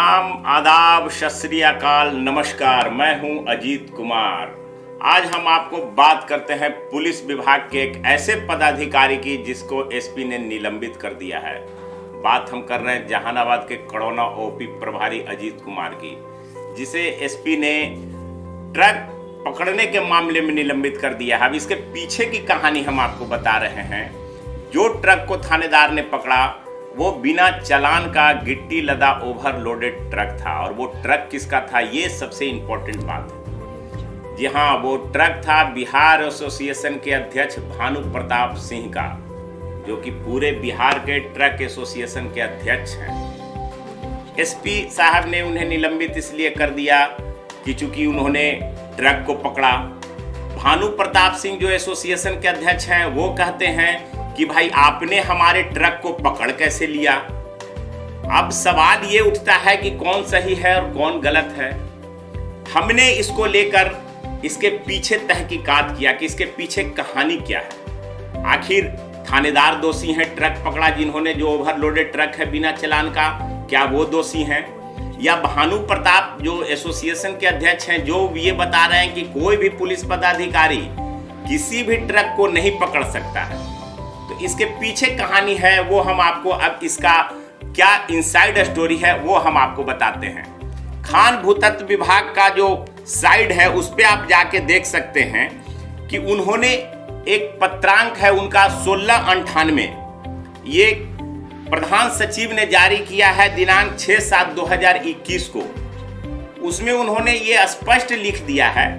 प्रणाम, आदाब, सत श्री अकाल, नमस्कार। मैं हूं अजीत कुमार। आज हम आपको बात करते हैं पुलिस विभाग के एक ऐसे पदाधिकारी की जिसको एसपी ने निलंबित कर दिया है। बात हम कर रहे हैं जहानाबाद के कड़ौना ओपी प्रभारी अजीत कुमार की, जिसे एसपी ने ट्रक पकड़ने के मामले में निलंबित कर दिया है। अब इसके पीछे की कहानी हम आपको बता रहे हैं। जो ट्रक को थानेदार ने पकड़ा वो बिना चालान का गिट्टी लदा ओवरलोडेड ट्रक था। और वो ट्रक किसका था, ये सबसे इंपॉर्टेंट बात है। जी हाँ, वो ट्रक था बिहार एसोसिएशन के अध्यक्ष भानु प्रताप सिंह का, जो कि पूरे बिहार के ट्रक एसोसिएशन के अध्यक्ष हैं। एसपी साहब ने उन्हें निलंबित इसलिए कर दिया कि चूंकि उन्होंने ट्रक को पकड़ा। भानु प्रताप सिंह जो एसोसिएशन के अध्यक्ष हैं वो कहते हैं कि भाई आपने हमारे ट्रक को पकड़ कैसे लिया। अब सवाल ये उठता है कि कौन सही है और कौन गलत है। हमने इसको लेकर इसके पीछे तहकीकात किया कि इसके पीछे कहानी क्या है। आखिर थानेदार दोषी हैं ट्रक पकड़ा जिन्होंने, जो ओवरलोडेड ट्रक है बिना चालान का, क्या वो दोषी हैं, या भानु प्रताप जो एसोसिएशन के अध्यक्ष हैं जो ये बता रहे हैं कि कोई भी पुलिस पदाधिकारी किसी भी ट्रक को नहीं पकड़ सकता है। तो इसके पीछे कहानी है वो हम आपको, अब इसका क्या इनसाइड स्टोरी है वो हम आपको बताते हैं। खान भूतत्व विभाग का जो साइड है उस पे आप जाके देख सकते हैं कि उन्होंने एक पत्रांक है उनका 1698, ये प्रधान सचिव ने जारी किया है दिनांक 6/7/2021 को। उसमें उन्होंने ये स्पष्ट लिख दिया है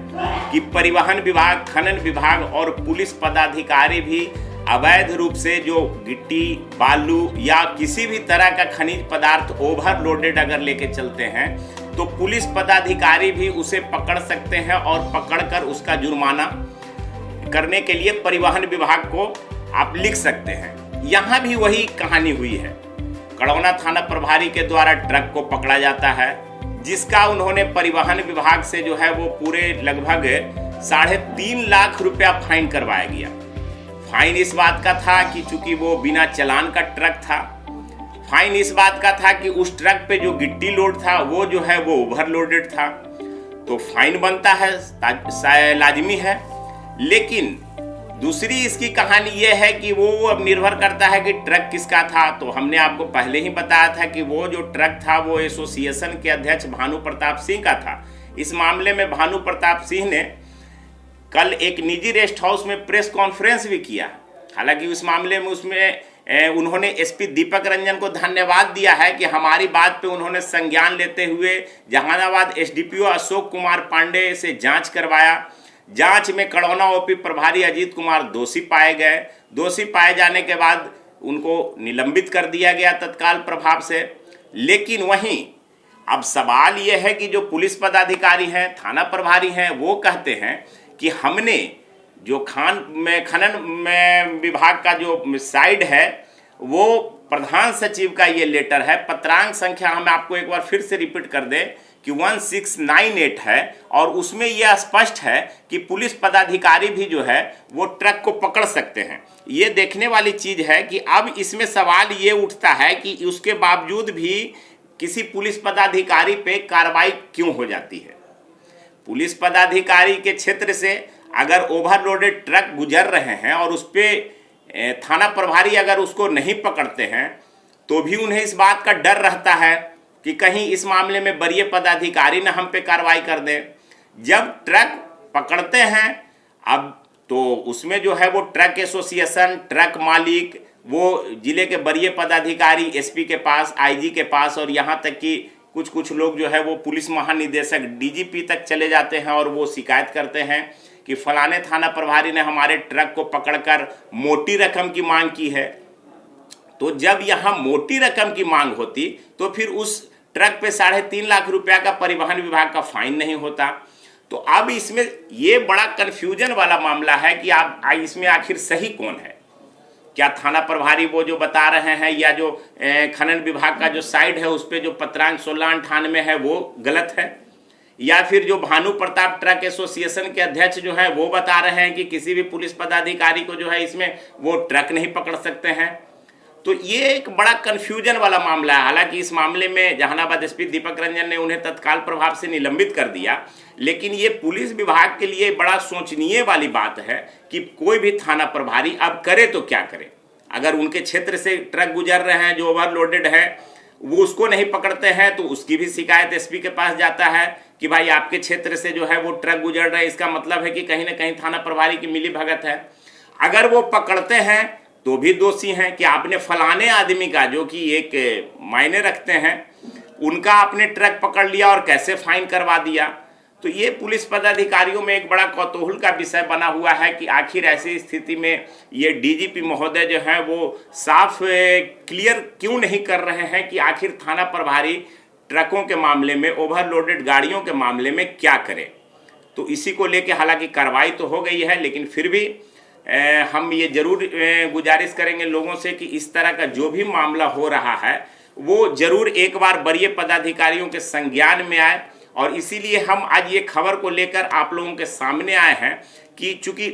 कि परिवहन विभाग, खनन विभाग और पुलिस पदाधिकारी भी अवैध रूप से जो गिट्टी, बालू या किसी भी तरह का खनिज पदार्थ ओवरलोडेड अगर लेके चलते हैं तो पुलिस पदाधिकारी भी उसे पकड़ सकते हैं और पकड़कर उसका जुर्माना करने के लिए परिवहन विभाग को आप लिख सकते हैं। यहाँ भी वही कहानी हुई है। कड़ौना थाना प्रभारी के द्वारा ट्रक को पकड़ा जाता है, जिसका उन्होंने परिवहन विभाग से जो है वो पूरे लगभग 3.5 लाख रुपया फाइन करवाया गया। फाइन इस बात का था कि चूंकि वो बिना चालान का ट्रक था। फाइन इस बात का था कि उस ट्रक पे जो गिट्टी लोड था वो जो है वो ओवरलोडेड था, तो फाइन बनता है, लाजमी है। लेकिन दूसरी इसकी कहानी ये है कि वो अब निर्भर करता है कि ट्रक किसका था। तो हमने आपको पहले ही बताया था कि वो जो ट्रक था वो एसोसिएशन के अध्यक्ष भानु प्रताप सिंह का था। इस मामले में भानु प्रताप सिंह ने कल एक निजी रेस्ट हाउस में प्रेस कॉन्फ्रेंस भी किया। हालांकि उस मामले में उन्होंने एसपी दीपक रंजन को धन्यवाद दिया है कि हमारी बात पे उन्होंने संज्ञान लेते हुए जहानाबाद एसडीपीओ अशोक कुमार पांडे से जांच करवाया। जांच में कड़ौना ओपी प्रभारी अजीत कुमार दोषी पाए गए। दोषी पाए जाने के बाद उनको निलंबित कर दिया गया तत्काल प्रभाव से। लेकिन वहीं अब सवाल ये है कि जो पुलिस पदाधिकारी हैं, थाना प्रभारी हैं, वो कहते हैं कि हमने जो खनन में विभाग का जो साइड है वो प्रधान सचिव का ये लेटर है, पत्रांक संख्या हम आपको एक बार फिर से रिपीट कर दें कि 1698 है, और उसमें यह स्पष्ट है कि पुलिस पदाधिकारी भी जो है वो ट्रक को पकड़ सकते हैं। ये देखने वाली चीज़ है कि अब इसमें सवाल ये उठता है कि उसके बावजूद भी किसी पुलिस पदाधिकारी पे कार्रवाई क्यों हो जाती है। पुलिस पदाधिकारी के क्षेत्र से अगर ओवरलोडेड ट्रक गुजर रहे हैं और उस पर थाना प्रभारी अगर उसको नहीं पकड़ते हैं तो भी उन्हें इस बात का डर रहता है कि कहीं इस मामले में वरीय पदाधिकारी न हम पे कार्रवाई कर दें। जब ट्रक पकड़ते हैं अब तो उसमें जो है वो ट्रक एसोसिएशन, ट्रक मालिक, वो जिले के वरीय पदाधिकारी एसपी के पास, आईजी के पास, और यहाँ तक कि कुछ लोग जो है वो पुलिस महानिदेशक डीजीपी तक चले जाते हैं और वो शिकायत करते हैं कि फलाने थाना प्रभारी ने हमारे ट्रक को पकड़कर मोटी रकम की मांग की है। तो जब यहाँ मोटी रकम की मांग होती तो फिर उस ट्रक पे 3.5 लाख रुपया का परिवहन विभाग का फाइन नहीं होता। तो अब इसमें ये बड़ा कन्फ्यूजन वाला मामला है कि आप इसमें आखिर सही कौन है। क्या थाना प्रभारी वो जो बता रहे हैं, या जो खनन विभाग का जो साइड है उस पर जो पत्रांक 1698 है वो गलत है, या फिर जो भानु प्रताप ट्रक एसोसिएशन के अध्यक्ष जो है वो बता रहे हैं कि किसी भी पुलिस पदाधिकारी को जो है इसमें वो ट्रक नहीं पकड़ सकते हैं। तो ये एक बड़ा कन्फ्यूजन वाला मामला है। हालांकि इस मामले में जहानाबाद एसपी दीपक रंजन ने उन्हें तत्काल प्रभाव से निलंबित कर दिया, लेकिन ये पुलिस विभाग के लिए बड़ा सोचनीय वाली बात है कि कोई भी थाना प्रभारी अब करे तो क्या करे। अगर उनके क्षेत्र से ट्रक गुजर रहे हैं जो ओवरलोडेड है, वो उसको नहीं पकड़ते हैं तो उसकी भी शिकायत एसपी के पास जाता है कि भाई आपके क्षेत्र से जो है वो ट्रक गुजर रहा है, इसका मतलब है कि कहीं ना कहीं थाना प्रभारी की मिली भगत है। अगर वो पकड़ते हैं तो भी दोषी हैं कि आपने फलाने आदमी का, जो कि एक मायने रखते हैं, उनका आपने ट्रक पकड़ लिया और कैसे फाइन करवा दिया। तो ये पुलिस पदाधिकारियों में एक बड़ा कौतूहल का विषय बना हुआ है कि आखिर ऐसी स्थिति में ये डीजीपी महोदय जो है वो साफ क्लियर क्यों नहीं कर रहे हैं कि आखिर थाना प्रभारी ट्रकों के मामले में, ओवरलोडेड गाड़ियों के मामले में क्या करे। तो इसी को लेके हालांकि कार्रवाई तो हो गई है, लेकिन फिर भी हम ये जरूर गुजारिश करेंगे लोगों से कि इस तरह का जो भी मामला हो रहा है वो जरूर एक बार वरीय पदाधिकारियों के संज्ञान में आए। और इसीलिए हम आज ये खबर को लेकर आप लोगों के सामने आए हैं कि चूंकि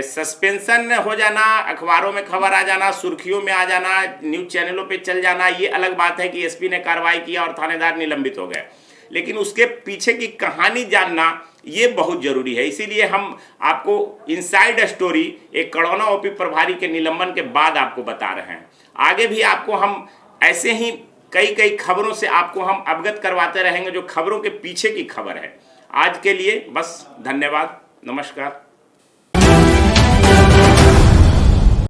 सस्पेंशन हो जाना, अखबारों में खबर आ जाना, सुर्खियों में आ जाना, न्यूज चैनलों पे चल जाना, ये अलग बात है कि एसपी ने कार्रवाई किया और थानेदार निलंबित हो गए, लेकिन उसके पीछे की कहानी जानना ये बहुत जरूरी है। इसीलिए हम आपको इनसाइड स्टोरी एक कड़ौना ओपी प्रभारी के निलंबन के बाद आपको बता रहे हैं। आगे भी आपको हम ऐसे ही कई खबरों से आपको हम अवगत करवाते रहेंगे जो खबरों के पीछे की खबर है। आज के लिए बस, धन्यवाद, नमस्कार।